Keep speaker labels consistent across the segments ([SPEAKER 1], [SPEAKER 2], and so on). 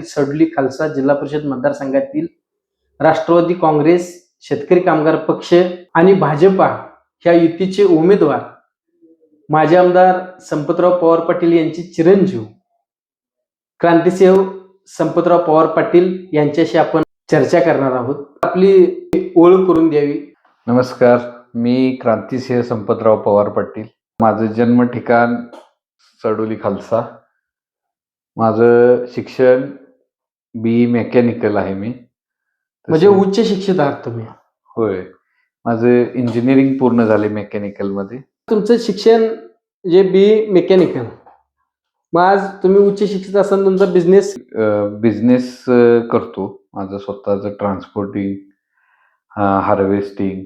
[SPEAKER 1] सडोली खालसा जिल्हा परिषद मतदारसंघातील राष्ट्रवादी काँग्रेस, शेतकरी कामगार पक्ष आणि भाजपा ह्या युतीचे उमेदवार माजी आमदार संपतराव पवार पाटील यांचे चिरंजीव क्रांतिसिंह संपतराव पवार पाटील यांच्याशी आपण चर्चा करणार आहोत. आपली ओळख करून द्यावी.
[SPEAKER 2] नमस्कार, मी क्रांतिसिंह संपतराव पवार पाटील. माझं जन्म ठिकाण सडोली खालसा. माझं शिक्षण BE मेकॅनिकल आहे. मी
[SPEAKER 1] म्हणजे उच्च शिक्षित आहात तुम्ही?
[SPEAKER 2] होय, माझं इंजिनिअरिंग पूर्ण झाले मेकॅनिकल मध्ये.
[SPEAKER 1] तुमचं शिक्षण जे BE मेकॅनिकल, मग आज तुम्ही उच्च शिक्षित असताना तुमचा
[SPEAKER 2] बिझनेस करतो. माझं स्वतःचं ट्रान्सपोर्टिंग, हार्वेस्टिंग,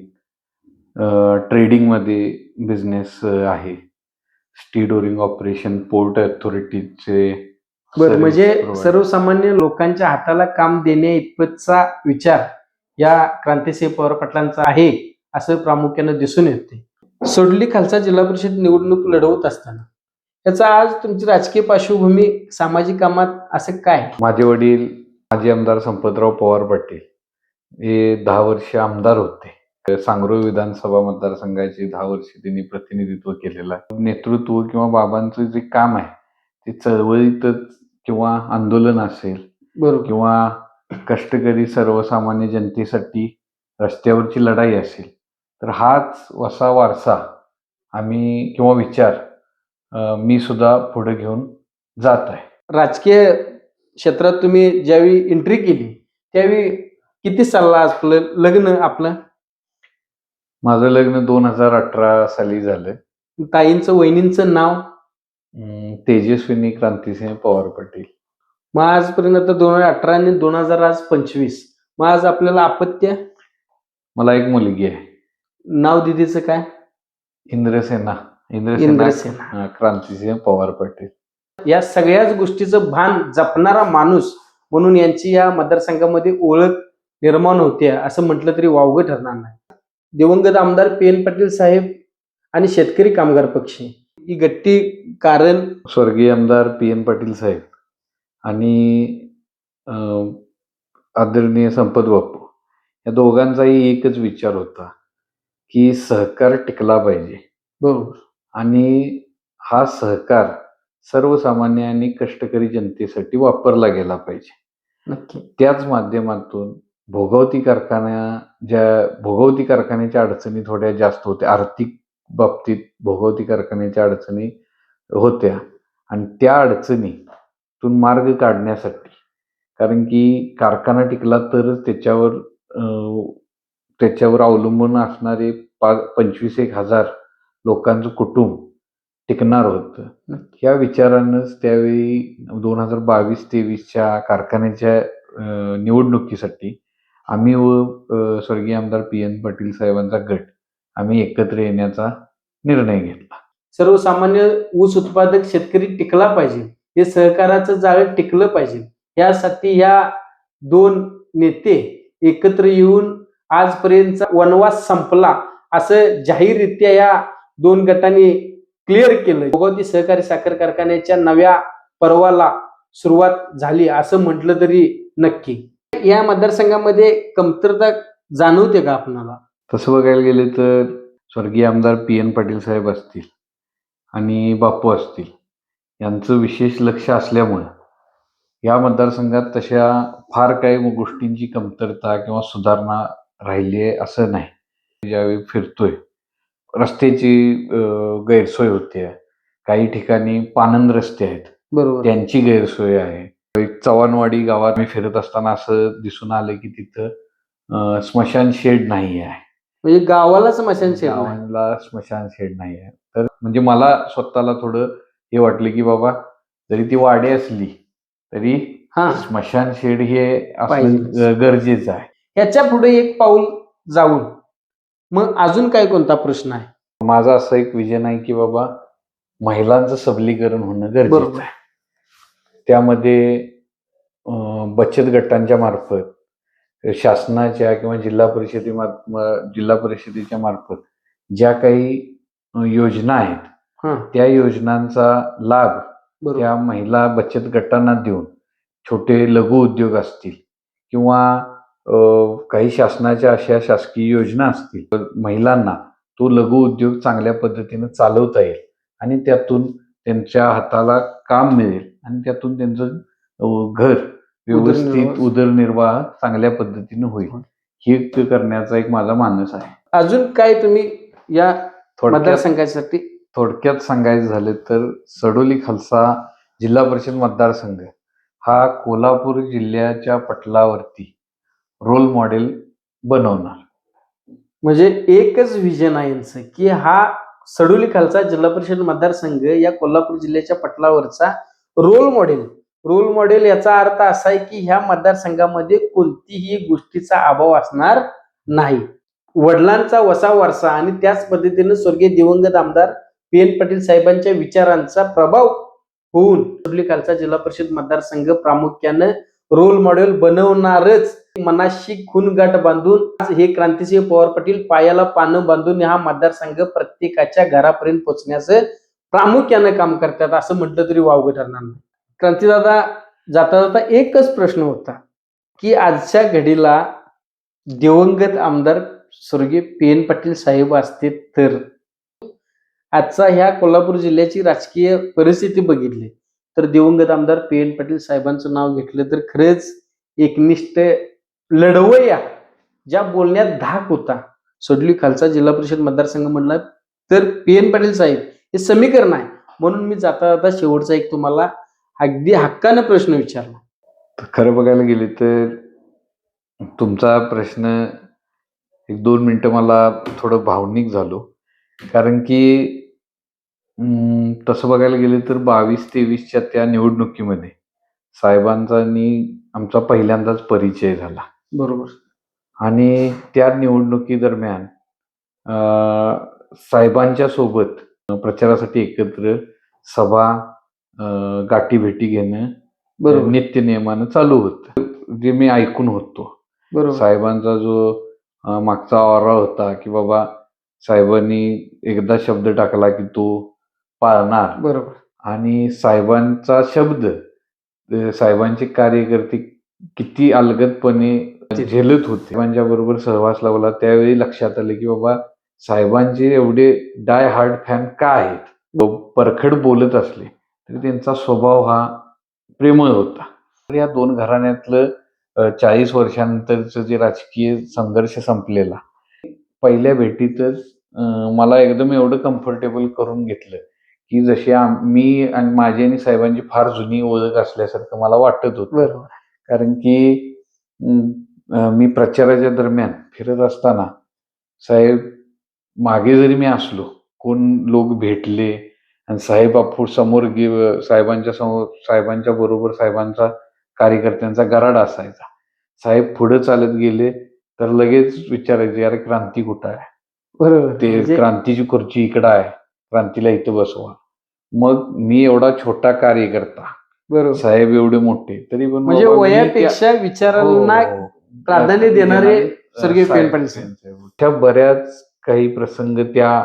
[SPEAKER 2] ट्रेडिंग मध्ये बिझनेस आहे. स्टीडोरिंग ऑपरेशन, पोर्ट अथॉरिटीचे.
[SPEAKER 1] म्हणजे सर्वसामान्य लोकांच्या हाताला काम देण्या इतपतचा विचार या क्रांतिसिंह पवार पाटलांचा आहे असं प्रामुख्याने दिसून येते. सडोली खालसा जिल्हा परिषद निवडणूक लढवत असताना याचा आज तुमची राजकीय पार्श्वभूमी, सामाजिक कामात असं काय?
[SPEAKER 2] माझे वडील माजी आमदार संपतराव पवार पाटील हे 10 वर्ष आमदार होते. सांगरोळ विधानसभा मतदारसंघाचे 10 वर्ष त्यांनी प्रतिनिधित्व केलेलं आहे. नेतृत्व किंवा बाबांचं जे काम आहे ते चळवळीतच किंवा आंदोलन असेल,
[SPEAKER 1] बरोबर,
[SPEAKER 2] किंवा कष्टकरी सर्वसामान्य जनतेसाठी रस्त्यावरची लढाई असेल, तर हाच वसा वारसा आम्ही किंवा विचार मी सुद्धा पुढे घेऊन जात आहे.
[SPEAKER 1] राजकीय क्षेत्रात तुम्ही ज्यावेळी एंट्री केली त्यावेळी किती सालला आपलं लग्न?
[SPEAKER 2] माझं लग्न 2018 साली झालं.
[SPEAKER 1] ताईंचं, वहिनींचं नाव?
[SPEAKER 2] तेजस्विनी क्रांतिसिंह पवार पाटील.
[SPEAKER 1] मग आजपर्यंत आता 2018 आणि 2025, मग आज आपल्याला अपत्य?
[SPEAKER 2] मला एक मुलगी आहे.
[SPEAKER 1] नाव दिदीचं काय?
[SPEAKER 2] इंद्रसेना क्रांतिसिंह पवार पाटील.
[SPEAKER 1] या सगळ्याच गोष्टीचं भान जपणारा माणूस म्हणून यांची या मतदारसंघामध्ये ओळख निर्माण होते असं म्हटलं तरी वावगं ठरणार नाही. दिवंगत आमदार PN पाटील साहेब आणि शेतकरी कामगार पक्ष ही गट्टी कारण
[SPEAKER 2] स्वर्गीय आमदार PN पाटील साहेब आणि आदरणीय संपत बापू या दोघांचाही एकच विचार होता की सहकार टिकला पाहिजे.
[SPEAKER 1] बरोबर.
[SPEAKER 2] आणि हा सहकार सर्वसामान्य आणि कष्टकरी जनतेसाठी वापरला गेला पाहिजे.
[SPEAKER 1] नक्की.
[SPEAKER 2] त्याच माध्यमातून भोगवती कारखान्याच्या अडचणी थोड्या जास्त होत्या. आर्थिक बाबतीत भोगवती कारखान्याच्या अडचणी होत्या आणि त्या अडचणीतून मार्ग काढण्यासाठी, कारण की कारखाना टिकला तर त्याच्यावर अवलंबून असणारे 25,000 लोकांचं कुटुंब टिकणार होतं. ह्या विचारानंच त्यावेळी 2022-23च्या कारखान्याच्या निवडणुकीसाठी आम्ही व स्वर्गीय आमदार PN पाटील साहेबांचा गट आम्ही एकत्र येण्याचा निर्णय घेतला.
[SPEAKER 1] सर्वसामान्य ऊस उत्पादक शेतकरी टिकला पाहिजे, हे सहकाराचं जाळं टिकलं पाहिजे, यासाठी या दोन नेते एकत्र येऊन आजपर्यंतचा वनवास संपला असं जाहीररित्या या दोन गटांनी क्लिअर केलं. भोगवती सहकारी साखर कारखान्याच्या नव्या पर्वाला सुरुवात झाली असं म्हटलं तरी नक्की. या मतदारसंघामध्ये कमतरता जाणवते का आपणाला?
[SPEAKER 2] तसं बघायला गेले तर स्वर्गीय आमदार PN पाटील साहेब असतील आणि बापू असतील यांचं विशेष लक्ष असल्यामुळं या मतदारसंघात तशा फार काही गोष्टींची कमतरता किंवा सुधारणा राहिली आहे असं नाही. ज्यावेळी फिरतोय रस्त्याची गैरसोय होते. काही ठिकाणी पानंद रस्ते आहेत,
[SPEAKER 1] बरोबर,
[SPEAKER 2] त्यांची गैरसोय आहे. चव्हाणवाडी गावात मी फिरत असताना असं दिसून आलं की तिथं स्मशान शेड नाही आहे.
[SPEAKER 1] म्हणजे गावाला स्मशान
[SPEAKER 2] शेड नाही आहे. तर म्हणजे मला स्वतःला थोडं हे वाटलं की बाबा जरी ती वाडी असली तरी स्मशान शेड हे असणं गरजेचं आहे.
[SPEAKER 1] याच्या पुढे एक पाऊल जाऊन मग अजून काय कोणता प्रश्न आहे?
[SPEAKER 2] माझं असं एक विजन आहे की बाबा महिलांचं सबलीकरण होणं गरजेचं आहे. त्यामध्ये बचत गटांच्या मार्फत, शासनाच्या किंवा जिल्हा परिषदेच्या मार्फत ज्या काही योजना आहेत त्या योजनांचा लाभ त्या महिला बचत गटांना देऊन छोटे लघु उद्योग असतील किंवा काही शासनाच्या अशा शासकीय योजना असतील, तर महिलांना तो लघु उद्योग चांगल्या पद्धतीने चालवता येईल आणि त्यातून त्यांच्या हाताला काम मिळेल आणि त्यातून त्यांचं घर व्यवस्थित उदरनिर्वाह चांगल्या पद्धतीने होईल, हे करण्याचा एक माझा मानस आहे.
[SPEAKER 1] अजून काय तुम्ही या
[SPEAKER 2] थोडक्यात
[SPEAKER 1] मतदारसंघासाठी
[SPEAKER 2] थोडक्यात सांगायचं झालं तर सडोली खालसा जिल्हा परिषद मतदारसंघ हा कोल्हापूर जिल्ह्याच्या पटलावरती रोल मॉडेल बनवणार.
[SPEAKER 1] म्हणजे एकच विजन आहे यांचं की हा सडोली खालचा जिल्हा परिषद मतदारसंघ या कोल्हापूर जिल्ह्याच्या पटलावरचा रोल मॉडेल याचा अर्थ असा आहे की ह्या मतदारसंघामध्ये कोणतीही गोष्टीचा अभाव असणार नाही. वडिलांचा वसा वारसा आणि त्याच पद्धतीने स्वर्गीय दिवंगत आमदार PN पाटील साहेबांच्या विचारांचा प्रभाव होऊन सडोली खालचा जिल्हा परिषद मतदारसंघ प्रामुख्याने रोल मॉडेल बनवणारच. मनाशी खून गाठ बांधून आज हे क्रांतिसिंह पवार पाटील पायाला पानं बांधून हा मतदारसंघ प्रत्येकाच्या घरापर्यंत पोहोचण्याचं प्रामुख्यानं काम करतात असं म्हटलं तरी वावगं ठरणार नाही. क्रांतिदादा, जाता जाता एकच प्रश्न होता की आजच्या घडीला दिवंगत आमदार स्वर्गीय PN पाटील साहेब असते तर आजचा ह्या कोल्हापूर जिल्ह्याची राजकीय परिस्थिती बघितली तर दिवंगत आमदार PN पाटील साहेबांचं नाव घेतलं तर खरंच एकनिष्ठ लढवय्या ज्या बोलण्यात धाक होता. सडोली खालचा जिल्हा परिषद मतदारसंघ म्हणला तर PN पाटील साहेब हे समीकरण आहे. म्हणून मी जाता जाता शेवटचा एक तुम्हाला अगदी हक्कानं प्रश्न विचारला.
[SPEAKER 2] खरं बघायला गेले तर तुमचा प्रश्न 1-2 मिनिटं मला थोडं भावनिक झालो, कारण की तसं बघायला गेलं तर 22-23च्या त्या निवडणुकीमध्ये साहेबांचा आणि आमचा पहिल्यांदाच परिचय झाला.
[SPEAKER 1] बरोबर.
[SPEAKER 2] आणि त्या निवडणुकी दरम्यान साहेबांच्या सोबत प्रचारासाठी एकत्र सभा, गाठीभेटी घेणं
[SPEAKER 1] बरोबर.
[SPEAKER 2] नित्य नियमानं चालू होतं, जे मी ऐकून होतो.
[SPEAKER 1] बरोबर.
[SPEAKER 2] साहेबांचा जो मागचा ऑरा होता की बाबा साहेबांनी एकदा शब्द टाकला की तो पाळणार.
[SPEAKER 1] बरोबर.
[SPEAKER 2] आणि साहेबांचा शब्द साहेबांचे कार्यकर्ते किती अलगदपणे झेलत होते. साहेबांच्या बरोबर सहवास लावला त्यावेळी लक्षात आलं की बाबा साहेबांचे एवढे डाय हार्ड फॅन का आहेत. परखड बोलत असले तरी त्यांचा स्वभाव हा प्रेमळ होता. तर या दोन घराण्यातलं 40 वर्षानंतरचं जे राजकीय संघर्ष संपलेला, पहिल्या भेटीतच मला एकदम एवढं कम्फर्टेबल करून घेतलं की जशी मी आणि माझी आणि साहेबांची फार जुनी ओळख असल्यासारखं मला वाटत होतं. कारण की मी प्रचाराच्या दरम्यान फिरत असताना साहेब मागे जरी मी असलो, कोण लोक भेटले आणि साहेब समोर साहेबांच्या बरोबर साहेबांचा कार्यकर्त्यांचा गराडा असायचा. साहेब पुढे चालत गेले तर लगेच विचारायचे, अरे क्रांती कुठं आहे.
[SPEAKER 1] बरोबर.
[SPEAKER 2] ते क्रांतीची खुर्ची इकडं आहे, क्रांतीला इथं बसवा. मग मी एवढा छोटा कार्यकर्ता,
[SPEAKER 1] बरोबर,
[SPEAKER 2] साहेब एवढे मोठे, तरी पण
[SPEAKER 1] म्हणजे वयापेक्षा विचारांना प्राधान्य देणारे स्वर्गीय PN पाटील साहेब.
[SPEAKER 2] त्या बऱ्याच काही प्रसंग त्या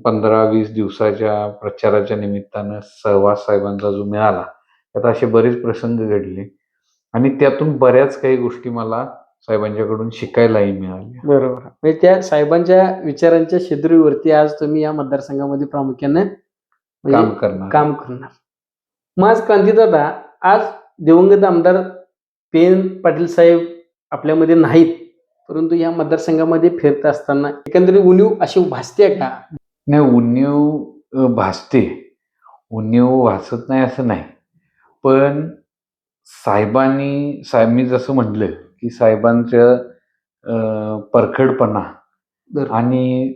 [SPEAKER 2] 15-20 दिवसाच्या प्रचाराच्या निमित्तानं सहवास साहेबांचा जो मिळाला त्यात असे बरेच प्रसंग घडले आणि त्यातून बऱ्याच काही गोष्टी मला साहेबांच्याकडून शिकायलाही मिळाल्या.
[SPEAKER 1] बरोबर. म्हणजे त्या साहेबांच्या विचारांच्या शिदरीवरती आज तुम्ही या मतदारसंघामध्ये प्रामुख्याने
[SPEAKER 2] काम
[SPEAKER 1] करणार. मग आज क्रांतिदादा, आज दिवंगत आमदार PN पाटील साहेब आपल्यामध्ये नाहीत, परंतु या मतदारसंघामध्ये फिरत असताना एकंदरीत उणीव अशी भासते का?
[SPEAKER 2] नाही, उणीव भासते. उणीव भासत नाही असं नाही, पण मी जसं म्हणलं की साहेबांचं परखडपणा आणि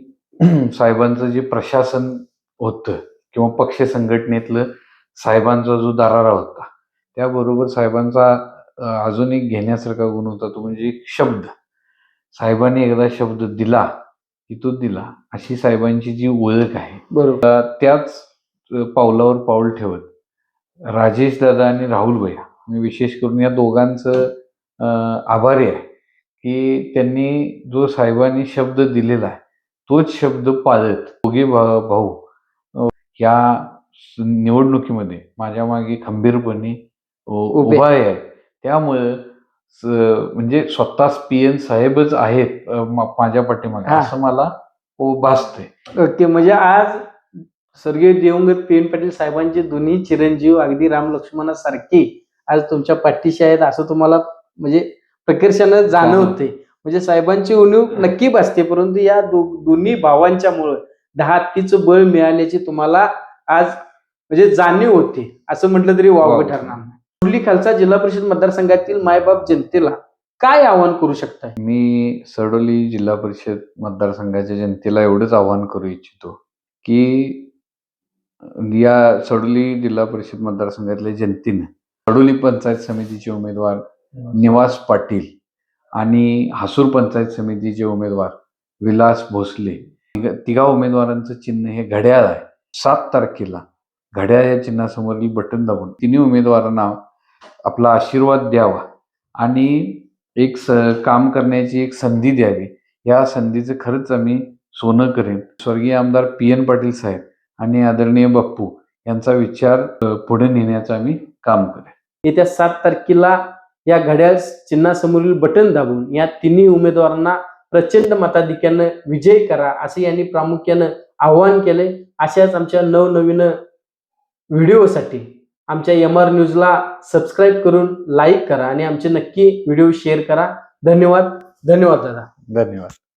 [SPEAKER 2] साहेबांचं जे प्रशासन होतं किंवा पक्ष संघटनेतलं साहेबांचा जो दरारा होता, त्याबरोबर साहेबांचा अजून एक घेण्यासारखा गुण होता, तो म्हणजे एक शब्द. साहेबांनी एकदा शब्द दिला की तो दिला, अशी साहेबांची जी ओळख आहे.
[SPEAKER 1] बरोबर.
[SPEAKER 2] त्याच पावलावर पाऊल ठेवत राजेश दादा आणि राहुल भैया, मी विशेष करून या दोघांचं आभारी आहे की त्यांनी जो साहेबांनी शब्द दिलेला आहे तोच शब्द पाळत दोघे भाऊ या निवडणुकीमध्ये माझ्या मागे खंबीरपणे
[SPEAKER 1] उभे.
[SPEAKER 2] उभा आहे. त्यामुळं म्हणजे स्वतःच पीएन साहेबच आहेत माझ्या पाठीमागे,
[SPEAKER 1] हा.
[SPEAKER 2] असं मला भासतंय.
[SPEAKER 1] ओके, म्हणजे आज स्वर्गीय दिवंगत पी.एन. पाटील साहेबांचे दोन्ही चिरंजीव अगदी राम लक्ष्मणासारखे आज तुमच्या पाठीशी आहेत असं तुम्हाला म्हणजे प्रकर्षानं जाणवते. म्हणजे साहेबांची उणीव नक्की भासते, परंतु या दोन्ही भावांच्यामुळं 10 हत्तीचं बळ मिळाल्याची तुम्हाला आज म्हणजे जाणीव होते, असं म्हटलं तरी वावगं ठरणार नाही. कुर्ली खालसा जिल्हा परिषद मतदारसंघातील मायबाप जनतेला काय आवाहन करू शकताय?
[SPEAKER 2] मी सडोली जिल्हा परिषद मतदारसंघाच्या जनतेला एवढंच आवाहन करू इच्छितो की या सडोली जिल्हा परिषद मतदारसंघातल्या जनतेने सडोली पंचायत समितीचे उमेदवार निवास पाटील आणि हासूर पंचायत समितीचे उमेदवार विलास भोसले तिघा उमेदवारांचं चिन्ह हे घड्याळ आहे. 7 तारखेला घड्याळ या चिन्हासमोरील बटन दाबून तिन्ही उमेदवारांना आपला आशीर्वाद द्यावा आणि एक काम करण्याची एक संधी द्यावी. या संधीचं खरंच आम्ही सोनं करेन. स्वर्गीय आमदार पी.एन. पाटील साहेब आणि आदरणीय बाप्पू यांचा विचार पुढे नेण्याचं आम्ही काम करेन.
[SPEAKER 1] येत्या 7 तारखेला या घड्याळ चिन्हासमोरील बटन दाबून या तिन्ही उमेदवारांना प्रचंड मताधिक्यानं विजयी करा असं यांनी प्रामुख्यानं आवाहन केलंय. अशाच आमच्या नवनवीन व्हिडिओसाठी आमच्या MR न्यूजला सबस्क्राईब करून लाईक करा आणि आमचे नक्की व्हिडिओ शेअर करा. धन्यवाद. धन्यवाद दादा.
[SPEAKER 2] धन्यवाद.